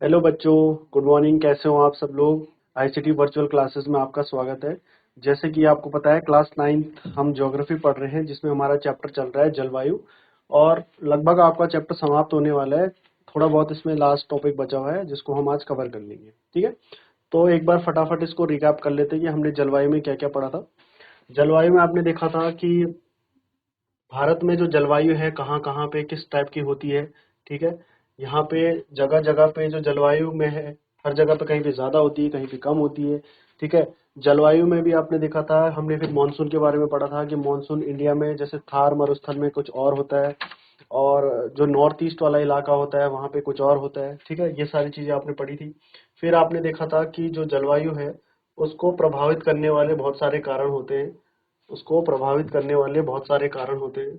Hello बच्चों। Good morning. कैसे हो आप सब लोग? आईसीटी वर्चुअल क्लासेस में आपका स्वागत है। जैसे कि आपको पता है, क्लास 9th हम ज्योग्राफी पढ़ रहे हैं, जिसमें हमारा चैप्टर चल रहा है जलवायु। और लगभग आपका चैप्टर समाप्त होने वाला है। थोड़ा बहुत इसमें लास्ट टॉपिक बचा हुआ है, जिसको हम आज कवर कर लेंगे। ठीक है, तो एक बार फटाफट इसको रिकैप कर लेते हैं कि हमने जलवायु में क्या क्या पढ़ा था। जलवायु में आपने देखा था कि भारत में जो जलवायु है कहाँ कहाँ पे किस टाइप की होती है। ठीक है, यहाँ पे जगह जगह पे जो जलवायु में है, हर जगह पे कहीं पे ज्यादा होती है, कहीं पे कम होती है। ठीक है, जलवायु में भी आपने देखा था, हमने फिर मानसून के बारे में पढ़ा था कि मानसून इंडिया में जैसे थार मरुस्थल में कुछ और होता है, और जो नॉर्थ ईस्ट वाला इलाका होता है वहाँ पे कुछ और होता है। ठीक है, ये सारी चीजें आपने पढ़ी थी। फिर आपने देखा था कि जो जलवायु है उसको प्रभावित करने वाले बहुत सारे कारण होते हैं। उसको प्रभावित करने वाले बहुत सारे कारण होते हैं।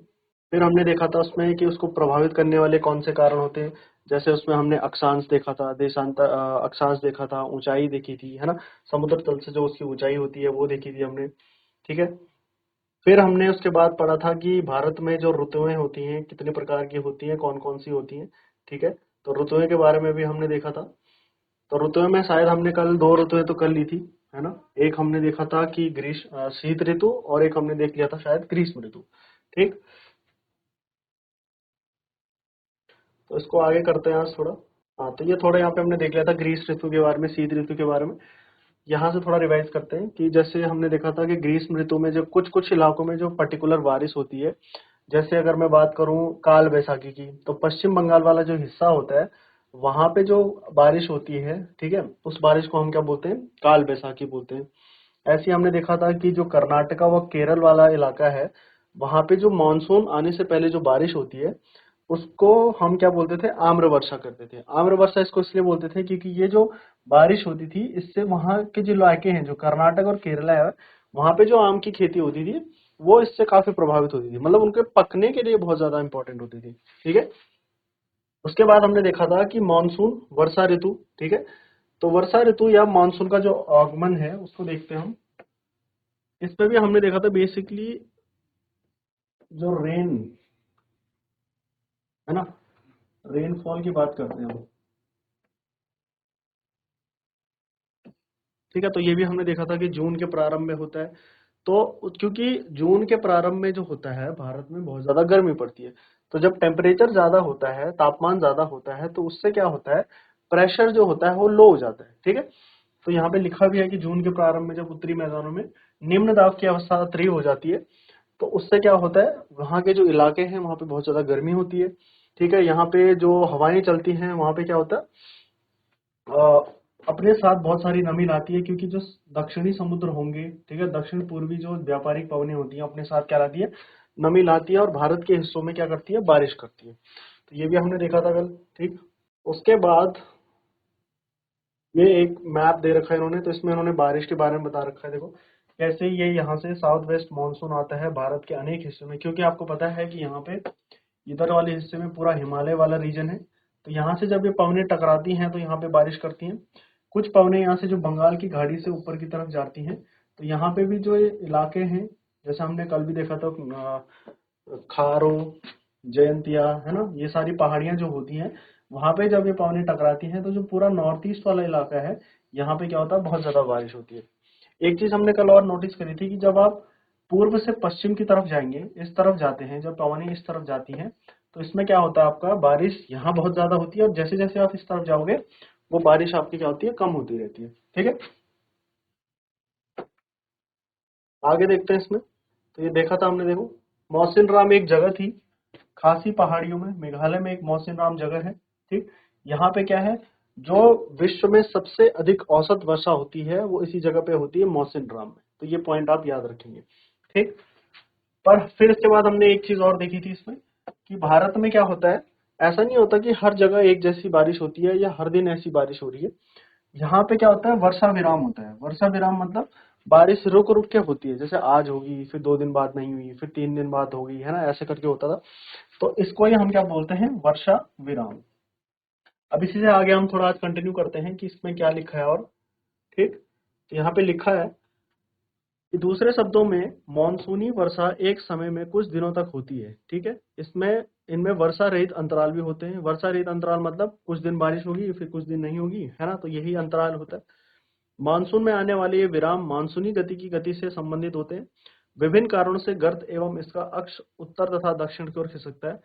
फिर हमने देखा था उसमें कि उसको प्रभावित करने वाले कौन से कारण होते हैं। जैसे उसमें हमने अक्षांश देखा था, देशांतर अक्षांश देखा था, ऊंचाई देखी थी, है ना। समुद्र तल से जो उसकी ऊंचाई होती है वो देखी थी हमने। ठीक है, फिर हमने उसके बाद पढ़ा था कि भारत में जो ऋतुएं होती हैं कितने प्रकार की होती हैं, कौन कौन सी होती हैं। ठीक है, तो ऋतुएं के बारे में भी हमने देखा था। तो ऋतुएं में शायद हमने कल दो ऋतुएं तो कर ली थी, है ना। एक हमने देखा था कि शीत ऋतु, और एक हमने देख लिया था शायद ग्रीष्म ऋतु। ठीक, तो इसको आगे करते हैं आज थोड़ा। हाँ, तो ये थोड़ा यहाँ पे हमने देख लिया था ग्रीष्म ऋतु के बारे में, शीत ऋतु के बारे में। यहाँ से थोड़ा रिवाइज करते हैं कि जैसे हमने देखा था कि ग्रीष्म ऋतु में जो कुछ कुछ इलाकों में जो पर्टिकुलर बारिश होती है। जैसे अगर मैं बात करूं काल बैसाखी की, तो पश्चिम बंगाल वाला जो हिस्सा होता है वहां पे जो बारिश होती है, ठीक है, उस बारिश को हम क्या बोलते हैं? काल बैसाखी बोलते हैं। ऐसे ही हमने देखा था कि जो कर्नाटका व केरल वाला इलाका है, वहां पे जो मानसून आने से पहले जो बारिश होती है उसको हम क्या बोलते थे? आम्र वर्षा करते थे। आम्र वर्षा इसको इसलिए बोलते थे क्योंकि ये जो बारिश होती थी इससे वहां के जो इलाके हैं, जो कर्नाटक और केरला है, वहां पे जो आम की खेती होती थी वो इससे काफी प्रभावित होती थी, मतलब उनके पकने के लिए बहुत ज्यादा इंपॉर्टेंट होती थी। ठीक है, उसके बाद हमने देखा था कि मानसून वर्षा ऋतु। ठीक है, तो वर्षा ऋतु या मानसून का जो आगमन है उसको देखते हैं हम। इसमें भी हमने देखा था बेसिकली जो रेन, है ना, रेनफॉल की बात करते हैं हम। ठीक है, तो ये भी हमने देखा था कि जून के प्रारंभ में होता है। तो क्योंकि जून के प्रारंभ में जो होता है भारत में बहुत ज्यादा गर्मी पड़ती है, तो जब टेम्परेचर ज्यादा होता है, तापमान ज्यादा होता है, तो उससे क्या होता है? प्रेशर जो होता है वो लो हो जाता है। ठीक है, तो यहाँ पे लिखा भी है कि जून के प्रारंभ में जब उत्तरी मैदानों में निम्न दाब की अवस्था तीव्र हो जाती है, तो उससे क्या होता है? वहाँ के जो इलाके हैं वहाँ पे बहुत ज्यादा गर्मी होती है। ठीक है, यहाँ पे जो हवाएं चलती हैं वहाँ पे क्या होता है? अपने साथ बहुत सारी नमी लाती है, क्योंकि जो दक्षिणी समुद्र होंगे, ठीक है, दक्षिण पूर्वी जो व्यापारिक पवनें होती हैं अपने साथ क्या लाती है? नमी लाती है, और भारत के हिस्सों में क्या करती है? बारिश करती है। तो ये भी हमने देखा था कल। ठीक, उसके बाद ये एक मैप दे रखा है इन्होंने, तो इसमें इन्होंने बारिश के बारे में बता रखा है। देखो कैसे ये यहाँ से साउथ वेस्ट मानसून आता है भारत के अनेक हिस्सों में, क्योंकि आपको पता है कि यहाँ पे इधर वाले हिस्से में पूरा हिमालय वाला रीजन है। तो यहाँ से जब ये पवनें टकराती हैं तो यहाँ पे बारिश करती हैं। कुछ पवनें यहाँ से जो बंगाल की खाड़ी से ऊपर की तरफ जाती हैं, तो यहाँ पे भी जो ये इलाके हैं, जैसे हमने कल भी देखा था, खारो, जयंतिया, है ना, ये सारी पहाड़ियां जो होती हैं, वहां पे जब ये पवनें टकराती हैं तो जो पूरा नॉर्थ ईस्ट वाला इलाका है, यहाँ पे क्या होता है? बहुत ज्यादा बारिश होती है। एक चीज हमने कल और नोटिस करी थी कि जब आप पूर्व से पश्चिम की तरफ जाएंगे, इस तरफ जाते हैं, जब पवनें इस तरफ जाती हैं, तो इसमें क्या होता है? आपका बारिश यहाँ बहुत ज्यादा होती है, और जैसे जैसे आप इस तरफ जाओगे वो बारिश आपकी क्या होती है? कम होती रहती है। ठीक है, आगे देखते हैं इसमें। तो ये देखा था हमने, देखो मौसिन राम एक जगह थी खासी पहाड़ियों में, मेघालय में एक मौसिन राम जगह है। ठीक, यहाँ पे क्या है? जो विश्व में सबसे अधिक औसत वर्षा होती है वो इसी जगह पे होती है, मौसिन राम में। तो ये पॉइंट आप याद रखेंगे। ठीक, पर फिर इसके बाद हमने एक चीज और देखी थी इसमें, कि भारत में क्या होता है? ऐसा नहीं होता कि हर जगह एक जैसी बारिश होती है या हर दिन ऐसी बारिश हो रही है। यहाँ पे क्या होता है? वर्षा विराम होता है। वर्षा विराम मतलब बारिश रुक रुक के होती है, जैसे आज होगी, फिर 2 दिन बाद नहीं हुई, फिर 3 दिन बाद होगी, है ना, ऐसे करके होता था। तो इसको ही हम क्या बोलते हैं? वर्षा विराम। अब इसी से आगे हम थोड़ा आज कंटिन्यू करते हैं कि इसमें क्या लिखा है और। ठीक, तो यहाँ पे लिखा है कि दूसरे शब्दों में मानसूनी वर्षा एक समय में कुछ दिनों तक होती है, ठीक है। इसमें इनमें वर्षा रहित अंतराल भी होते हैं। वर्षा रहित अंतराल मतलब कुछ दिन बारिश होगी फिर कुछ दिन नहीं होगी, है ना, तो यही अंतराल होता है। मानसून में आने वाले ये विराम मानसूनी गति की गति से संबंधित होते हैं। विभिन्न कारणों से गर्त एवं इसका अक्ष उत्तर तथा दक्षिण की ओर खिसकता है।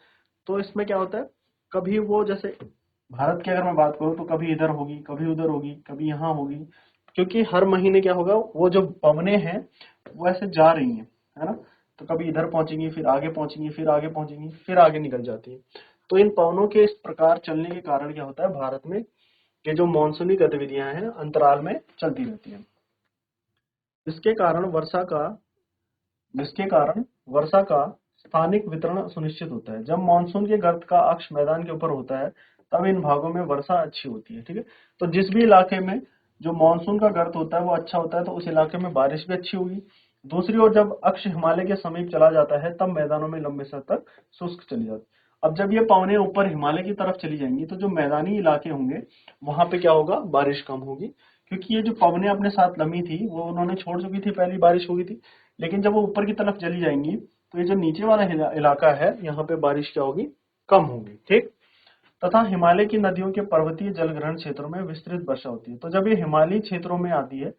तो इसमें क्या होता है, कभी वो जैसे भारत की अगर मैं बात करूं तो कभी इधर होगी, कभी उधर होगी, कभी यहाँ होगी, क्योंकि हर महीने क्या होगा, वो जो पवने हैं वो ऐसे जा रही हैं, है ना। तो कभी इधर पहुंचेंगी, फिर आगे पहुंचेंगी, फिर आगे पहुंचेंगी, फिर आगे निकल जाती है। तो इन पवनों के इस प्रकार चलने के कारण क्या होता है, भारत में ये जो मानसूनी गतिविधियां हैं अंतराल में चलती रहती हैं। इसके कारण वर्षा का जिसके कारण वर्षा का स्थानिक वितरण सुनिश्चित होता है। जब मानसून के गर्त का अक्ष मैदान के ऊपर होता है तब इन भागों में वर्षा अच्छी होती है, ठीक है। तो जिस भी इलाके में जो मानसून का गर्त होता है वो अच्छा होता है तो उस इलाके में बारिश भी अच्छी होगी। दूसरी ओर जब अक्ष हिमालय के समीप चला जाता है तब मैदानों में लंबे समय तक शुष्क चली जाती है। अब जब ये पवनें ऊपर हिमालय की तरफ चली जाएंगी तो जो मैदानी इलाके होंगे वहां पे क्या होगा, बारिश कम होगी, क्योंकि ये जो पवनें अपने साथ नमी थी वो उन्होंने छोड़ चुकी थी, पहली बारिश हो गई थी। लेकिन जब वो ऊपर की तरफ चली जाएंगी तो ये जो नीचे वाला इलाका है यहाँ पे बारिश क्या होगी, कम होगी, ठीक। तथा हिमालय की नदियों के पर्वतीय जलग्रहण क्षेत्रों में विस्तृत वर्षा होती है। तो जब ये हिमालयी क्षेत्रों में आती है,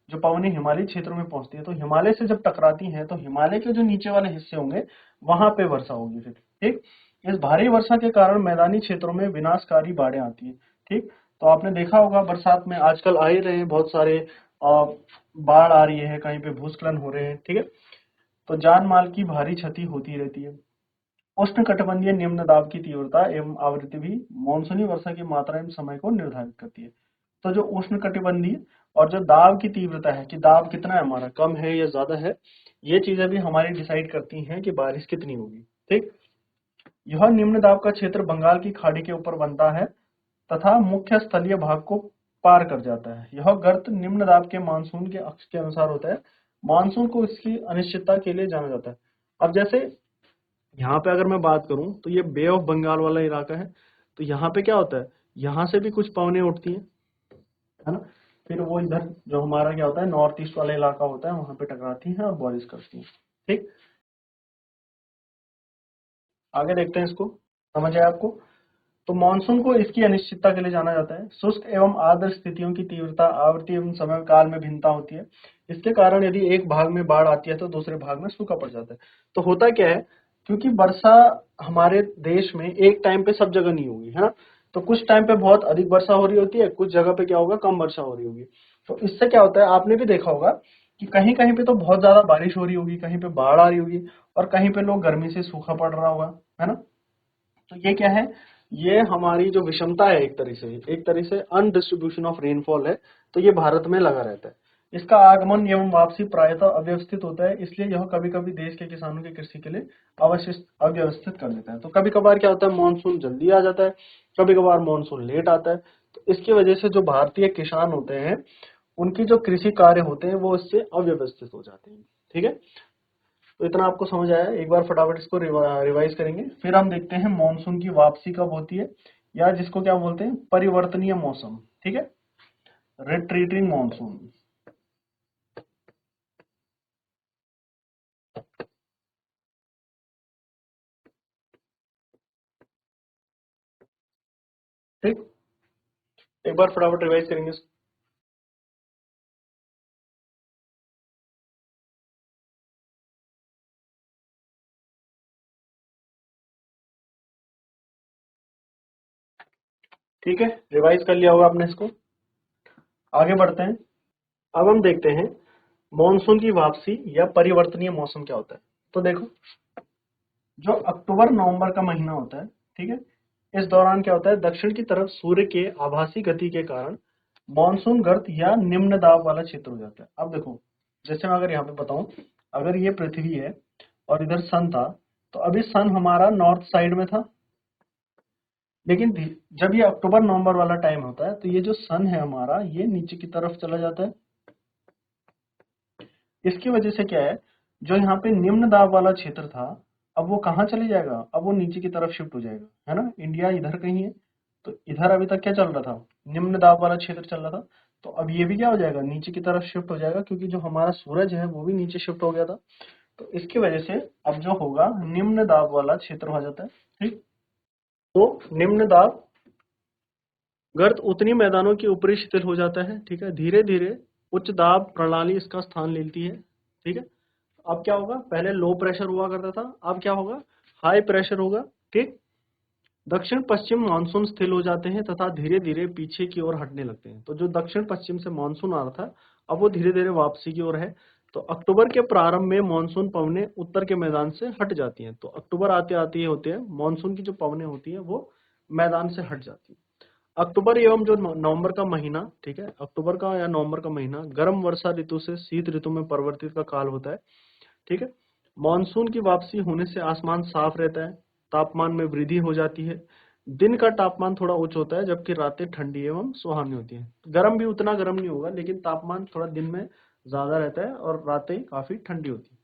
जो पवनी हिमालयी क्षेत्रों में पहुंचती है, तो हिमालय से जब टकराती हैं तो हिमालय के जो नीचे वाले हिस्से होंगे वहां पे वर्षा होगी फिर, ठीक। इस भारी वर्षा के कारण मैदानी क्षेत्रों में विनाशकारी बाढ़ें आती है, ठीक। तो आपने देखा होगा बरसात में आजकल आ ही रहे हैं बहुत सारे बाढ़ आ रही है, कहीं पे भूस्खलन हो रहे हैं, ठीक है। तो जान माल की भारी क्षति होती रहती है। उष्णकटिबंधीय निम्न दाब की तीव्रता एवं आवृत्ति भी मानसूनी वर्षा की मात्रा एवं समय को निर्धारित करती है। तो जो उष्णकटिबंधीय और जो दाब की तीव्रता है कि दाब कितना है हमारा, कम है या ज्यादा है, ये चीजें भी हमारी डिसाइड करती हैं कि बारिश कितनी होगी, ठीक। यह निम्न दाब का क्षेत्र बंगाल की खाड़ी के ऊपर बनता है तथा मुख्य स्थलीय भाग को पार कर जाता है। यह गर्त निम्न दाब के मानसून के अक्ष के अनुसार होता है। मानसून को इसकी अनिश्चितता के लिए जाना जाता है। अब जैसे यहाँ पे अगर मैं बात करूं तो ये बे ऑफ बंगाल वाला इलाका है, तो यहाँ पे क्या होता है, यहाँ से भी कुछ पवनें उठती हैं, है ना। फिर वो इधर जो हमारा क्या होता है नॉर्थ ईस्ट वाला इलाका होता है वहां पे टकराती हैं और बारिश करती हैं, ठीक। आगे देखते हैं इसको, समझ आया आपको। तो मानसून को इसकी अनिश्चितता के लिए जाना जाता है। शुष्क एवं आर्द्र स्थितियों की तीव्रता, आवृत्ति एवं समय काल में भिन्नता होती है। इसके कारण यदि एक भाग में बाढ़ आती है तो दूसरे भाग में सूखा पड़ जाता है। तो होता क्या है, क्योंकि वर्षा हमारे देश में एक टाइम पे सब जगह नहीं होगी, है ना। तो कुछ टाइम पे बहुत अधिक वर्षा हो रही होती है, कुछ जगह पे क्या होगा, कम वर्षा हो रही होगी। तो इससे क्या होता है, आपने भी देखा होगा कि कहीं कहीं पे तो बहुत ज्यादा बारिश हो रही होगी, कहीं पे बाढ़ आ रही होगी, और कहीं पे लोग गर्मी से सूखा पड़ रहा होगा, है ना। तो ये क्या है, ये हमारी जो विषमता है, एक तरह से अनडिस्ट्रीब्यूशन ऑफ रेनफॉल है। तो ये भारत में लगा रहता है। इसका आगमन एवं वापसी प्रायतः अव्यवस्थित होता है, इसलिए यह कभी कभी देश के किसानों की कृषि के लिए अव्यवस्थित कर देता है। तो कभी कभार क्या होता है, मानसून जल्दी आ जाता है, कभी कभार मानसून लेट आता है। तो इसकी वजह से जो भारतीय किसान होते हैं उनकी जो कृषि कार्य होते हैं वो इससे अव्यवस्थित हो जाते हैं, ठीक है। तो इतना आपको समझ आया, एक बार फटाफट इसको रिवाइज करेंगे। फिर हम देखते हैं मॉनसून की वापसी कब होती है, या जिसको क्या बोलते हैं, परिवर्तनीय मौसम, ठीक है, रिट्रीटिंग मॉनसून, ठीक। एक बार फटाफट रिवाइज करेंगे इसको। ठीक है, रिवाइज कर लिया होगा आपने इसको। आगे बढ़ते हैं। अब हम देखते हैं मॉनसून की वापसी या परिवर्तनीय मौसम क्या होता है। तो देखो, जो अक्टूबर नवंबर का महीना होता है, ठीक है, इस दौरान क्या होता है, दक्षिण की तरफ सूर्य के आभासी गति के कारण मानसून गर्त या निम्न दाब वाला क्षेत्र हो जाता है। अब देखो, जैसे मैं अगर यहाँ पे बताऊं, अगर ये पृथ्वी है और इधर सन था, तो अभी सन हमारा नॉर्थ साइड में था, लेकिन जब ये अक्टूबर नवंबर वाला टाइम होता है तो ये जो सन है हमारा ये नीचे की तरफ चला जाता है। इसकी वजह से क्या है, जो यहाँ पे निम्न दाब वाला क्षेत्र था अब वो कहाँ चले जाएगा, अब वो नीचे की तरफ शिफ्ट हो जाएगा, है ना। इंडिया इधर कहीं है, तो इधर अभी तक क्या चल रहा था, निम्न दाब वाला क्षेत्र चल रहा था। तो अब ये भी क्या हो जाएगा, नीचे की तरफ शिफ्ट हो जाएगा, क्योंकि जो हमारा सूरज है वो भी नीचे शिफ्ट हो गया था। तो इसकी वजह से अब जो होगा निम्न दाब वाला क्षेत्र हो जाता है। ठीक, तो निम्न दाब गर्त उतनी मैदानों के ऊपरी शिथिल हो जाता है। ठीक है, धीरे धीरे उच्च दाब प्रणाली इसका स्थान लेती है। ठीक है, अब क्या होगा, पहले लो प्रेशर हुआ करता था, अब क्या होगा, हाई प्रेशर होगा। ठीक, दक्षिण पश्चिम मानसून स्थिर हो जाते हैं तथा धीरे धीरे पीछे की ओर हटने लगते हैं। तो जो दक्षिण पश्चिम से मानसून आ रहा था, अब वो धीरे धीरे वापसी की ओर है। तो अक्टूबर के प्रारंभ में मानसून पवनें उत्तर के मैदान से हट जाती हैं। तो अक्टूबर आते आते ही होते हैं मानसून की जो पवनें होती है वो मैदान से हट जाती है। अक्टूबर एवं जो नवंबर का महीना, ठीक है, अक्टूबर का या नवंबर का महीना गर्म वर्षा ऋतु से शीत ऋतु में परिवर्तित का काल होता है। ठीक है, मानसून की वापसी होने से आसमान साफ रहता है, तापमान में वृद्धि हो जाती है, दिन का तापमान थोड़ा उच्च होता है जबकि रातें ठंडी एवं सुहावनी होती है। गर्म भी उतना गर्म नहीं होगा, लेकिन तापमान थोड़ा दिन में ज्यादा रहता है और रातें काफी ठंडी होती है।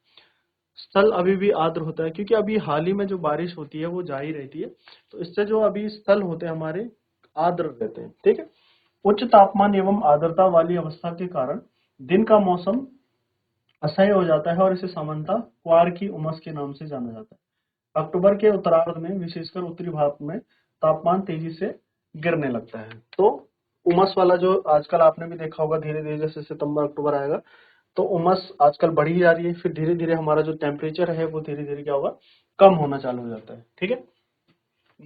स्थल अभी भी आर्द्र होता है, क्योंकि अभी हाल ही में जो बारिश होती है वो जारी रहती है, तो इससे जो अभी स्थल होते हैं हमारे आर्द्र रहते हैं। ठीक है, उच्च तापमान एवं आर्द्रता वाली अवस्था के कारण दिन का मौसम असह्य हो जाता है और इसे सामान्यतः क्वार की उमस के नाम से जाना जाता है। अक्टूबर के उत्तरार्ध में विशेषकर उत्तरी भारत में तापमान तेजी से गिरने लगता है। तो उमस वाला जो आजकल आपने भी देखा होगा, धीरे धीरे जैसे सितंबर अक्टूबर आएगा तो उमस आजकल बढ़ी जा रही है, फिर धीरे धीरे हमारा जो टेम्परेचर है वो धीरे धीरे क्या होगा, कम होना चालू हो जाता है। ठीक है,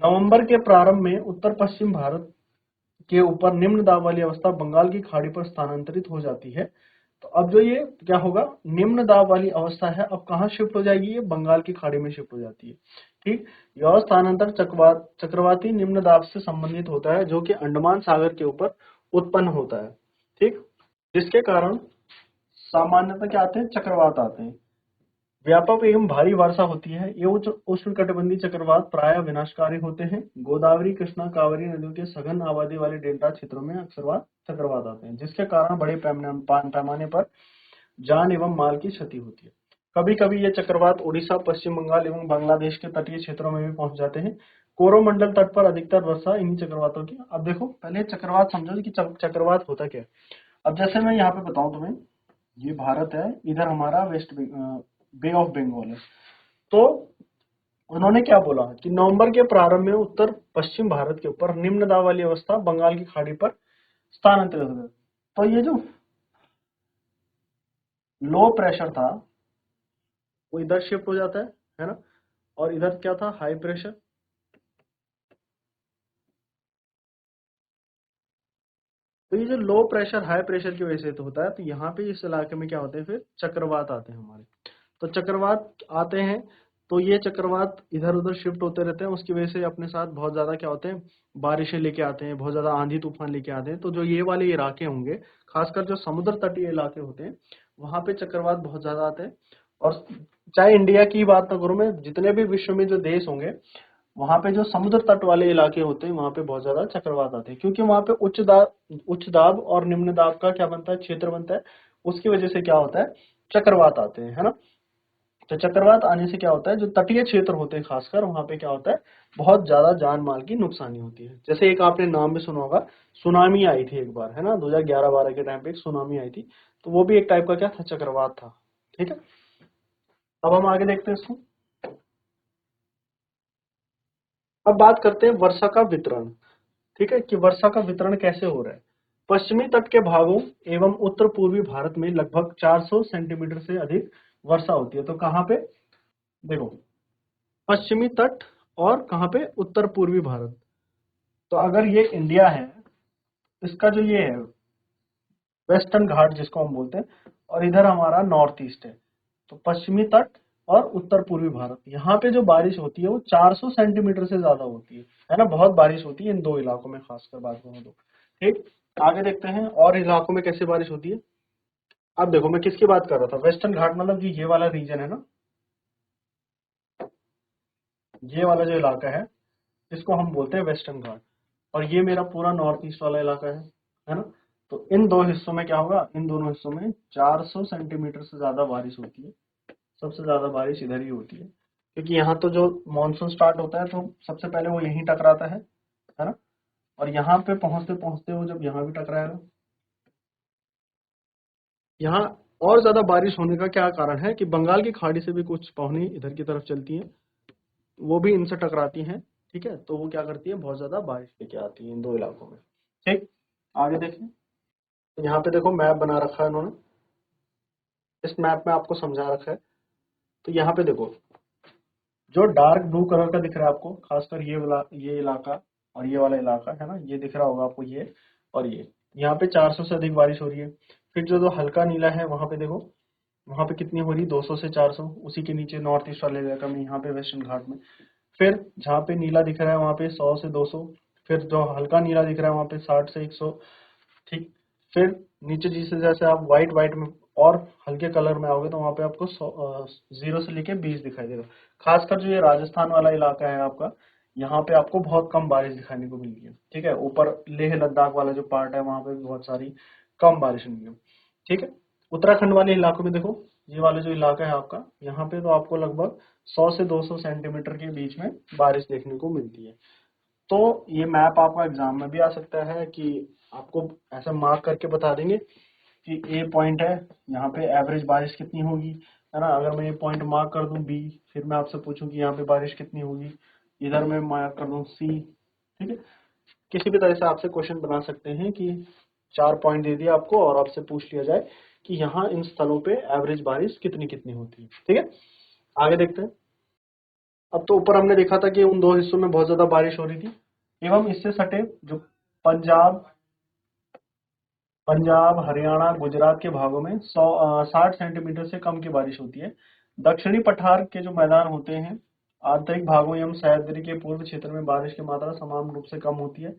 नवंबर के प्रारंभ में उत्तर पश्चिम भारत के ऊपर निम्न दाब वाली अवस्था बंगाल की खाड़ी पर स्थानांतरित हो जाती है। तो अब जो ये क्या होगा, निम्न दाब वाली अवस्था है, अब कहाँ शिफ्ट हो जाएगी, ये बंगाल की खाड़ी में शिफ्ट हो जाती है। ठीक, यह स्थानांतर चक्रवाती निम्न दाब से संबंधित होता है, जो कि अंडमान सागर के ऊपर उत्पन्न होता है। ठीक, जिसके कारण सामान्यतः क्या आते हैं, चक्रवात आते हैं। व्यापक एवं भारी वर्षा होती है। ये उष्णकटिबंधीय चक्रवात प्रायः विनाशकारी होते हैं। गोदावरी, कृष्णा, कावेरी नदियों के सघन आबादी वाले डेल्टा क्षेत्रों में अक्सर चक्रवात आते हैं, जिसके कारण बड़े पैमाने पर जान एवं माल की क्षति होती है। कभी कभी ये चक्रवात उड़ीसा, पश्चिम बंगाल एवं बांग्लादेश के तटीय क्षेत्रों में भी पहुंच जाते हैं। कोरोमंडल तट पर अधिकतर वर्षा इन्हीं चक्रवातों की। अब देखो, पहले चक्रवात समझो कि चक्रवात होता क्या है। अब जैसे मैं यहाँ पे बताऊं तुम्हें, ये भारत है, इधर हमारा वेस्ट बे ऑफ बंगाल है। तो उन्होंने क्या बोला कि नवंबर के प्रारंभ में उत्तर पश्चिम भारत के ऊपर निम्न दाब वाली अवस्था बंगाल की खाड़ी पर स्थानांतरित हो गई। तो ये जो लो प्रेशर था वो इधर शिफ्ट हो जाता है ना, और इधर क्या था, हाई प्रेशर। तो ये जो लो प्रेशर हाई प्रेशर की वजह से तो होता है, तो यहाँ पे इस इलाके में क्या होते हैं, फिर चक्रवात आते हैं हमारे। तो चक्रवात आते हैं, तो ये चक्रवात इधर उधर शिफ्ट होते रहते हैं, उसकी वजह से अपने साथ बहुत ज्यादा क्या होते हैं, बारिशें लेके आते हैं, बहुत ज्यादा आंधी तूफान लेके आते हैं। तो जो ये वाले इलाके होंगे, खासकर जो समुद्र तटीय इलाके होते हैं, वहां पे चक्रवात बहुत ज्यादा आते हैं। और चाहे इंडिया की बात ना करूं मैं, जितने भी विश्व में जो देश होंगे, वहां पे जो समुद्र तट वाले इलाके होते हैं वहां पे बहुत ज्यादा चक्रवात आते हैं, क्योंकि वहां पे उच्च दाब और निम्न दाब का क्या बनता है, क्षेत्र बनता है। उसकी वजह से क्या होता है, चक्रवात आते हैं, है ना। तो चक्रवात आने से क्या होता है, जो तटीय क्षेत्र होते हैं खासकर, वहां पे क्या होता है, बहुत ज्यादा जान माल की नुकसानी होती है। जैसे एक आपने नाम भी सुना होगा, सुनामी आई थी एक बार, है ना, 2011-12 के टाइम पे एक सुनामी आई थी। तो वो भी एक टाइप का क्या था, चक्रवात था। ठीक है, अब हम आगे देखते हैं इसको। अब बात करते हैं वर्षा का वितरण। ठीक है, कि वर्षा का वितरण कैसे हो रहा है। पश्चिमी तट के भागों एवं उत्तर पूर्वी भारत में लगभग 400 सेंटीमीटर से अधिक वर्षा होती है। तो कहाँ पे, देखो, पश्चिमी तट और कहाँ पे, उत्तर पूर्वी भारत। तो अगर ये इंडिया है, इसका जो ये है वेस्टर्न घाट जिसको हम बोलते हैं, और इधर हमारा नॉर्थ ईस्ट है। तो पश्चिमी तट और उत्तर पूर्वी भारत, यहाँ पे जो बारिश होती है वो 400 सेंटीमीटर से ज्यादा होती है ना, बहुत बारिश होती है इन दो इलाकों में, खासकर बात करूँ तो। ठीक, आगे देखते हैं और इलाकों में कैसे बारिश होती है। अब देखो, मैं किसकी बात कर रहा था, वेस्टर्न घाट मतलब जो ये वाला रीजन है ना, ये वाला जो इलाका है इसको हम बोलते हैं वेस्टर्न घाट, और ये मेरा पूरा नॉर्थ ईस्ट वाला इलाका है ना। तो इन दो हिस्सों में क्या होगा, इन दोनों हिस्सों में 400 सेंटीमीटर से ज्यादा बारिश होती है। सबसे ज्यादा बारिश इधर ही होती है, क्योंकि यहाँ तो जो मानसून स्टार्ट होता है तो सबसे पहले वो यहीं टकराता है ना। और यहाँ पे पहुंचते पहुंचते वो जब यहाँ भी टकराएगा, यहाँ और ज्यादा बारिश होने का क्या कारण है कि बंगाल की खाड़ी से भी कुछ पवनी इधर की तरफ चलती हैं, वो भी इनसे टकराती हैं, ठीक है, तो वो क्या करती है, बहुत ज्यादा बारिश लेके आती है इन दो इलाकों में। ठीक, आगे देखिए, तो यहाँ पे देखो मैप बना रखा है इन्होंने, इस मैप में आपको समझा रखा है। तो यहाँ पे देखो, जो डार्क ब्लू कलर का दिख रहा है आपको, खासकर ये इलाका और ये वाला इलाका है ना, ये दिख रहा होगा आपको, ये और ये, यहाँ पे 400 से अधिक बारिश हो रही है। फिर जो हल्का नीला है वहां पे देखो, वहां पे कितनी हो रही है, 200 से 400। उसी के नीचे नॉर्थ ईस्ट वाले इलाका में, यहाँ पे वेस्टर्न घाट में। फिर जहाँ पे नीला दिख रहा है वहां पे 100 से 200। फिर जो हल्का नीला दिख रहा है वहां पे 60 से 100। ठीक, फिर नीचे जैसे जैसे आप व्हाइट व्हाइट में और हल्के कलर में आओगे तो वहां पे आपको 0 से लेके 20 दिखाई देगा। खासकर जो ये राजस्थान वाला इलाका है आपका, यहाँ पे आपको बहुत कम बारिश दिखाने को मिलती है। ठीक है, ऊपर लेह लद्दाख वाला जो पार्ट है वहां पे भी बहुत सारी कम बारिश हुई है। ठीक है, उत्तराखंड वाले इलाकों में देखो, ये वाला जो इलाका है आपका, यहाँ पे तो आपको लगभग 100 से 200 सेंटीमीटर के बीच में बारिश देखने को मिलती है। तो ये मैप आपका एग्जाम में भी आ सकता है कि आपको ऐसा मार्क करके बता देंगे कि ए पॉइंट है, यहाँ पे एवरेज बारिश कितनी होगी, है ना। अगर मैं ये पॉइंट मार्क कर दूं बी, फिर मैं आपसे पूछूं कि यहाँ पे बारिश कितनी होगी, इधर मैं मार्क कर दूं सी। ठीक है, किसी भी तरह से आपसे क्वेश्चन बना सकते हैं कि 4 पॉइंट दे दिया आपको और आपसे पूछ लिया जाए कि यहाँ इन स्थलों पे एवरेज बारिश कितनी कितनी होती है। ठीक है, आगे देखते हैं। अब तो ऊपर हमने देखा था कि उन दो हिस्सों में बहुत ज्यादा बारिश हो रही थी, एवं इससे सटे जो पंजाब पंजाब, हरियाणा, गुजरात के भागों में 60 सेंटीमीटर से कम की बारिश होती है। दक्षिणी पठार के जो मैदान होते हैं, आंतरिक भागों एवं सह्याद्री के पूर्व क्षेत्र में बारिश की मात्रा समान रूप से कम होती है।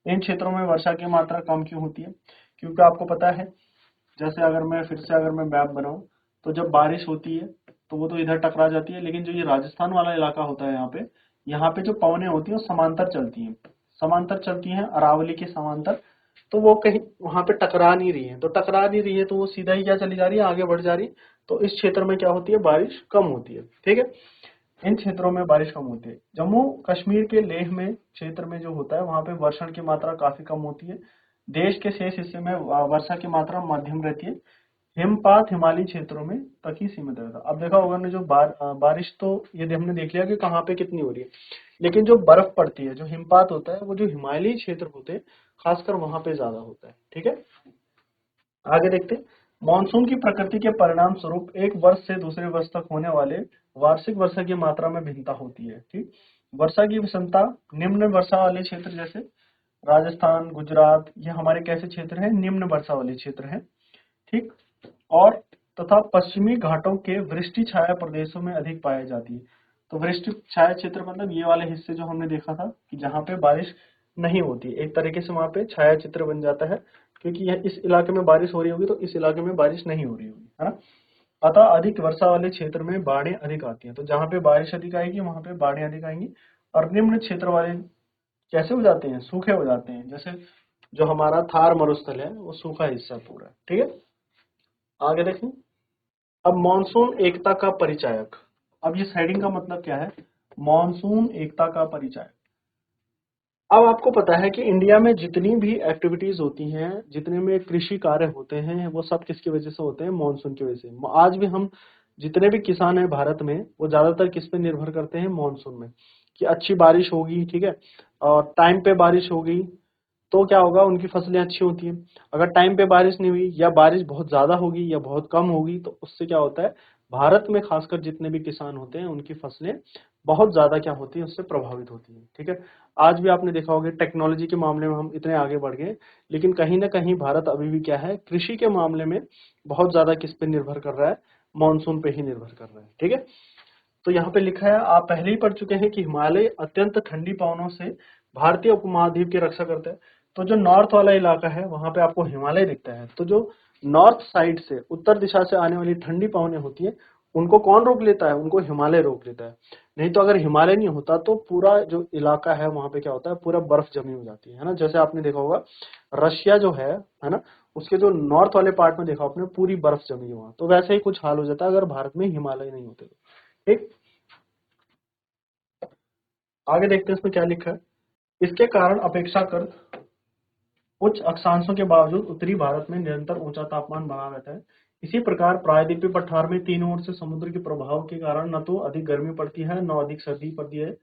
इन क्षेत्रों में वर्षा की मात्रा कम क्यों होती है? क्योंकि आपको पता है, जैसे अगर मैं मैप बनाऊं, तो जब बारिश होती है तो वो तो इधर टकरा जाती है, लेकिन जो ये राजस्थान वाला इलाका होता है, यहाँ पे जो पवनें होती हैं वो समांतर चलती हैं अरावली के समांतर। तो वो कहीं वहां पे टकरा नहीं रही है, तो वो सीधा ही क्या चली जा रही है, आगे बढ़ जा रही है। तो इस क्षेत्र में क्या होती है, बारिश कम होती है। ठीक है, इन क्षेत्रों में बारिश कम होती है। जम्मू कश्मीर के लेह में क्षेत्र में जो होता है वहां पे वर्षण की मात्रा काफी कम होती है। देश के शेष हिस्से में वर्षा की मात्रा मध्यम रहती है। हिमपात हिमालयी क्षेत्रों में तक ही सीमित रहता है। अब देखा होगा ने जो बारिश, तो ये हमने देख लिया कि कहाँ पे कितनी हो रही है, लेकिन जो बर्फ पड़ती है, जो हिमपात होता है, वो जो हिमालयी क्षेत्र होते हैं खासकर वहां पे ज्यादा होता है। ठीक है, आगे देखते हैं। मानसून की प्रकृति के परिणाम स्वरूप एक वर्ष से दूसरे वर्ष तक होने वाले वार्षिक वर्षा की मात्रा में भिन्नता होती है। ठीक, वर्षा की विषमता निम्न वर्षा वाले क्षेत्र जैसे राजस्थान, गुजरात, ये हमारे कैसे क्षेत्र हैं, निम्न वर्षा वाले क्षेत्र हैं। ठीक, और तथा पश्चिमी घाटों के वृष्टि छाया प्रदेशों में अधिक पाई जाती है। तो वृष्टि छाया क्षेत्र मतलब ये वाले हिस्से जो हमने देखा था कि जहाँ पे बारिश नहीं होती, एक तरीके से वहां पे छाया चित्र बन जाता है, क्योंकि यह इस इलाके में बारिश हो रही होगी तो इस इलाके में बारिश नहीं हो रही होगी, है ना। अतः अधिक वर्षा वाले क्षेत्र में बाढ़ें अधिक आती हैं। तो जहाँ पे बारिश अधिक आएगी वहां पे बाढ़ें अधिक आएंगी। और निम्न क्षेत्र वाले कैसे हो जाते हैं, सूखे हो जाते हैं। जैसे जो हमारा थार मरुस्थल है वो सूखा हिस्सा पूरा। ठीक है, आगे देखें। अब मॉनसून एकता का परिचायक। अब ये हेडिंग का मतलब क्या है, मॉनसून एकता का परिचायक। अब आपको पता है कि इंडिया में जितनी भी एक्टिविटीज होती हैं, जितने में कृषि कार्य होते हैं, वो सब किसकी वजह से होते हैं, मॉनसून की वजह से। आज भी हम जितने भी किसान हैं भारत में, वो ज्यादातर किस पे निर्भर करते हैं, मॉनसून में, कि अच्छी बारिश होगी, ठीक है, और टाइम पे बारिश होगी तो क्या होगा, उनकी फसलें अच्छी होती हैं। अगर टाइम पे बारिश नहीं हुई या बारिश बहुत ज्यादा होगी या बहुत कम होगी तो उससे क्या होता है, भारत में खासकर जितने भी किसान होते हैं उनकी फसलें बहुत ज्यादा क्या होती है, उससे प्रभावित होती है। ठीक है, आज भी आपने देखा होगा टेक्नोलॉजी के मामले में हम इतने आगे बढ़ गए, लेकिन कहीं ना कहीं भारत अभी भी क्या है, कृषि के मामले में बहुत ज्यादा किस पे निर्भर कर रहा है, मानसून पे ही निर्भर कर रहा है। ठीक है, तो यहाँ पे लिखा है, आप पहले ही पढ़ चुके हैं कि हिमालय अत्यंत ठंडी पवनों से भारतीय उपमहाद्वीप की रक्षा करता है। तो जो नॉर्थ वाला इलाका है वहां पे आपको हिमालय दिखता है, तो जो नॉर्थ साइड से, उत्तर दिशा से आने वाली ठंडी पवनें होती है, उनको कौन रोक लेता है, उनको हिमालय रोक लेता है। नहीं तो अगर हिमालय नहीं होता तो पूरा जो इलाका है वहां पे क्या होता है, पूरा बर्फ जमी हो जाती है ना। जैसे आपने देखा होगा रशिया जो है ना, उसके जो नॉर्थ वाले पार्ट में देखा आपने, पूरी बर्फ जमी है वहां। तो वैसे ही कुछ हाल हो जाता है अगर भारत में हिमालय नहीं होते तो। ठीक, आगे देखते हैं इसमें क्या लिखा है। इसके कारण अपेक्षाकृत उच्च अक्षांशों के बावजूद उत्तरी भारत में निरंतर ऊंचा तापमान बना रहता है। इसी प्रकार प्रायद्वीपीय पठार में तीनों ओर से समुद्र के प्रभाव के कारण न तो अधिक गर्मी पड़ती है न अधिक सर्दी पड़ती है।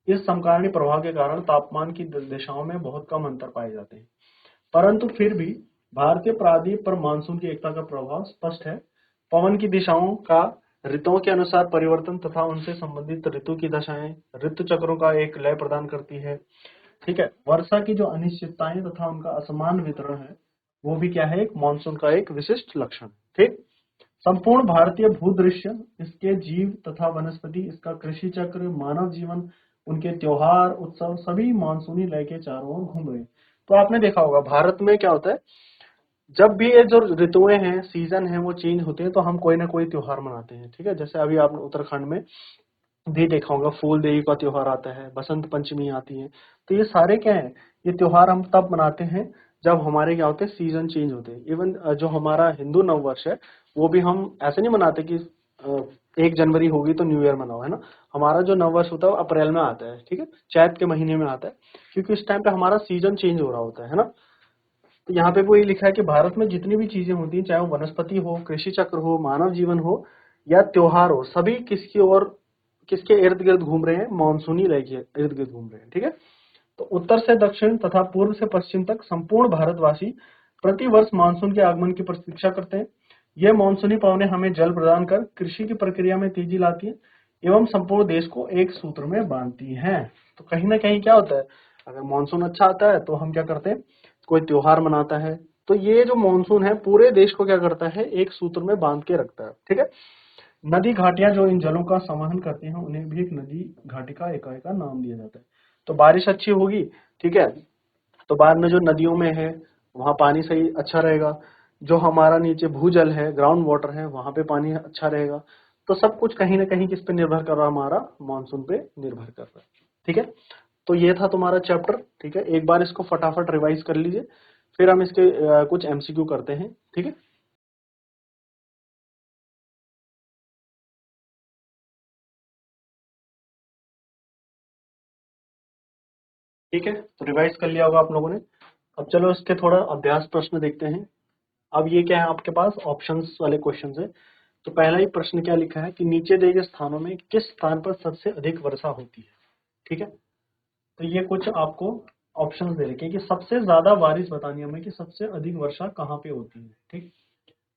इस समकालीन प्रभाव के कारण तापमान की दिशाओं में बहुत कम अंतर पाए जाते हैं, परंतु फिर भी भारतीय प्रायद्वीप पर मानसून की एकता का प्रभाव स्पष्ट है। पवन की दिशाओं का ऋतुओं के अनुसार परिवर्तन तथा उनसे संबंधित ऋतु की दशाएं ऋतु चक्रों का एक लय प्रदान करती है। ठीक है, वर्षा की जो अनिश्चितताएं तथा उनका असमान वितरण है, वो भी क्या है, एक मानसून का एक विशिष्ट लक्षण। ठीक, संपूर्ण भारतीय भूदृश्य, इसके जीव तथा वनस्पति, इसका कृषि चक्र, मानव जीवन, उनके त्योहार, उत्सव, सभी मानसूनी लय के चारों ओर घूम रहे हैं। तो आपने देखा होगा भारत में क्या होता है, जब भी ये जो ऋतुएं हैं, सीजन है, वो चेंज होते हैं तो हम कोई ना कोई त्योहार मनाते हैं। ठीक है, जैसे अभी आपने उत्तराखंड में भी देखा होगा, फूल देवी का त्योहार आता है, बसंत पंचमी आती है। तो ये सारे क्या है, ये त्योहार हम तब मनाते हैं जब हमारे क्या होते हैं, सीजन चेंज होते हैं। इवन जो हमारा हिंदू नववर्ष है, वो भी हम ऐसे नहीं मनाते कि 1 जनवरी होगी तो न्यू ईयर मनाओ, है ना। हमारा जो नववर्ष होता है वो अप्रैल में आता है, ठीक है, चैत के महीने में आता है, क्योंकि उस टाइम पे हमारा सीजन चेंज हो रहा होता है ना। तो यहाँ पे वही लिखा है कि भारत में जितनी भी चीजें होती हैं, चाहे वो वनस्पति हो, कृषि चक्र हो, मानव जीवन हो या त्योहार हो, सभी किसके इर्द गिर्द घूम रहे हैं, मानसूनी लय के इर्द गिर्द घूम रहे हैं। ठीक है, तो उत्तर से दक्षिण तथा पूर्व से पश्चिम तक संपूर्ण भारतवासी प्रति वर्ष मानसून के आगमन की प्रतीक्षा करते हैं। ये मानसूनी पवनें हमें जल प्रदान कर कृषि की प्रक्रिया में तेजी लाती है एवं संपूर्ण देश को एक सूत्र में बांधती हैं। तो कहीं ना कहीं क्या होता है, अगर मानसून अच्छा आता है तो हम क्या करते हैं, कोई त्योहार मनाता है। तो ये जो मानसून है पूरे देश को क्या करता है, एक सूत्र में बांध के रखता है। ठीक है, नदी घाटियां जो इन जलों का संवहन करती हैं, उन्हें भी एक नदी घाटी का इकाई का नाम दिया जाता है। तो बारिश अच्छी होगी, ठीक है, तो बाद में जो नदियों में है वहां पानी सही अच्छा रहेगा, जो हमारा नीचे भूजल है, ग्राउंड वाटर है, वहां पे पानी अच्छा रहेगा। तो सब कुछ कहीं ना कहीं किस पे निर्भर कर रहा है, हमारा मानसून पे निर्भर कर रहा है। ठीक है, तो ये था तुम्हारा चैप्टर। ठीक है, एक बार इसको फटाफट रिवाइज कर लीजिए, फिर हम इसके कुछ एमसीक्यू करते हैं। ठीक है, ठीक है, तो रिवाइज कर लिया होगा आप लोगों ने। अब चलो इसके थोड़ा अभ्यास प्रश्न देखते हैं। अब ये क्या है, आपके पास ऑप्शंस वाले क्वेश्चन है। तो पहला ही प्रश्न क्या लिखा है कि नीचे दिए गए स्थानों में किस स्थान पर सबसे अधिक वर्षा होती है। ठीक है, तो ये कुछ आपको ऑप्शंस दे रखे हैं कि सबसे ज्यादा बारिश बतानी है हमें कि सबसे अधिक वर्षा कहाँ पे होती है। ठीक,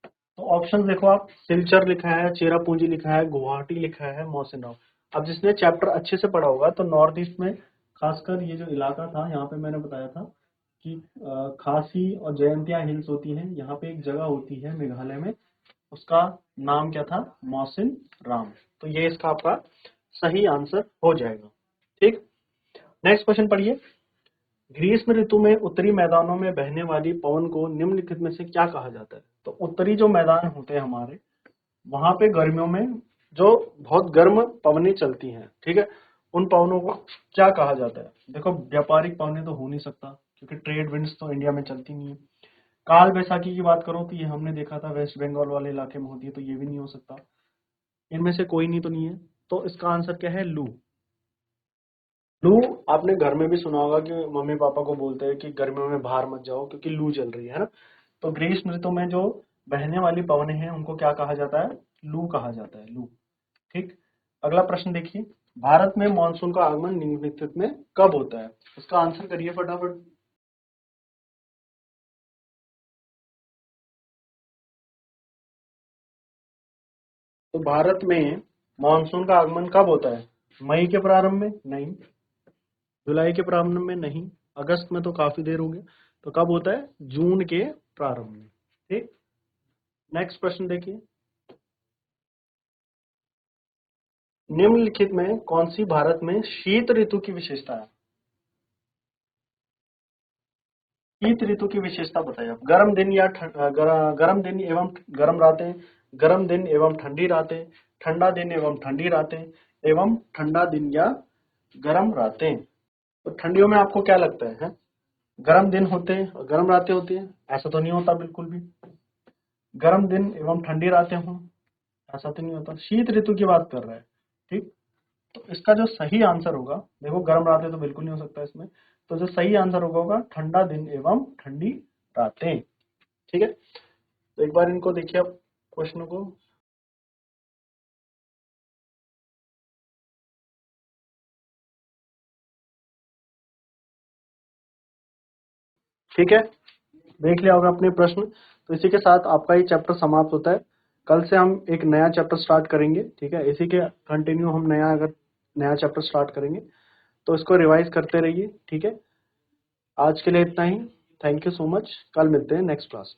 तो ऑप्शन देखो आप, सिलचर लिखा है, चेरापूंजी लिखा है, गुवाहाटी लिखा है, मौसिनराम। अब जिसने चैप्टर अच्छे से पढ़ा होगा तो नॉर्थ ईस्ट में खासकर ये जो इलाका था, यहाँ पे मैंने बताया था कि खासी और जयंतिया हिल्स होती हैं, यहाँ पे एक जगह होती है मेघालय में, उसका नाम क्या था, मौसिन राम। तो ये इसका आपका सही आंसर हो जाएगा। ठीक, नेक्स्ट क्वेश्चन पढ़िए। ग्रीष्म ऋतु में उत्तरी मैदानों में बहने वाली पवन को निम्नलिखित में से क्या कहा जाता है। तो उत्तरी जो मैदान होते हैं हमारे, वहां पे गर्मियों में जो बहुत गर्म पवनें चलती हैं, ठीक है, उन पवनों को क्या कहा जाता है। देखो, व्यापारिक पवनें तो हो नहीं सकता क्योंकि ट्रेड विंड्स तो इंडिया में चलती नहीं है। काल बैसाखी की बात करो तो ये हमने देखा था वेस्ट बंगाल वाले इलाके में होती है, तो ये भी नहीं हो सकता। इनमें से कोई नहीं तो नहीं है, तो इसका आंसर क्या है, लू। लू, आपने घर में भी सुना होगा कि मम्मी पापा को बोलते हैं कि गर्मियों में बाहर मत जाओ क्योंकि लू चल रही है ना। तो ग्रीष्म ऋतु में जो बहने वाली पवनें हैं उनको क्या कहा जाता है, लू कहा जाता है, लू। ठीक, अगला प्रश्न देखिए। भारत में मानसून का आगमन निम्नलिखित में कब होता है, उसका आंसर करिए फटाफट। तो भारत में मानसून का आगमन कब होता है, मई के प्रारंभ में नहीं, जुलाई के प्रारंभ में नहीं, अगस्त में तो काफी देर हो गया, तो कब होता है, जून के प्रारंभ में। ठीक, नेक्स्ट प्रश्न देखिए। निम्नलिखित में कौन सी भारत में शीत ऋतु की विशेषता है। शीत ऋतु की विशेषता बताइए आप। गर्म दिन या गर्म दिन एवं गर्म रातें, गर्म दिन एवं ठंडी रातें, ठंडा दिन एवं ठंडी रातें, एवं ठंडा दिन या गर्म रातें। तो ठंडियों में आपको क्या लगता है, हैं? गर्म दिन होते हैं और गर्म रातें होती हैं, ऐसा तो नहीं होता बिल्कुल भी। गर्म दिन एवं ठंडी रातें हों, ऐसा तो नहीं होता। शीत ऋतु की बात कर रहा है। ठीक, तो इसका जो सही आंसर होगा, देखो गर्म रातें तो बिल्कुल नहीं हो सकता इसमें, तो जो सही आंसर होगा ठंडा दिन एवं ठंडी रातें। ठीक है, तो एक बार इनको देखिए आप क्वेश्चन को। ठीक है, देख लिया होगा अपने प्रश्न। तो इसी के साथ आपका ये चैप्टर समाप्त होता है। कल से हम एक नया चैप्टर स्टार्ट करेंगे। ठीक है, इसी के कंटिन्यू हम नया चैप्टर स्टार्ट करेंगे, तो इसको रिवाइज करते रहिए। ठीक है, आज के लिए इतना ही। Thank you so much. कल मिलते हैं नेक्स्ट क्लास।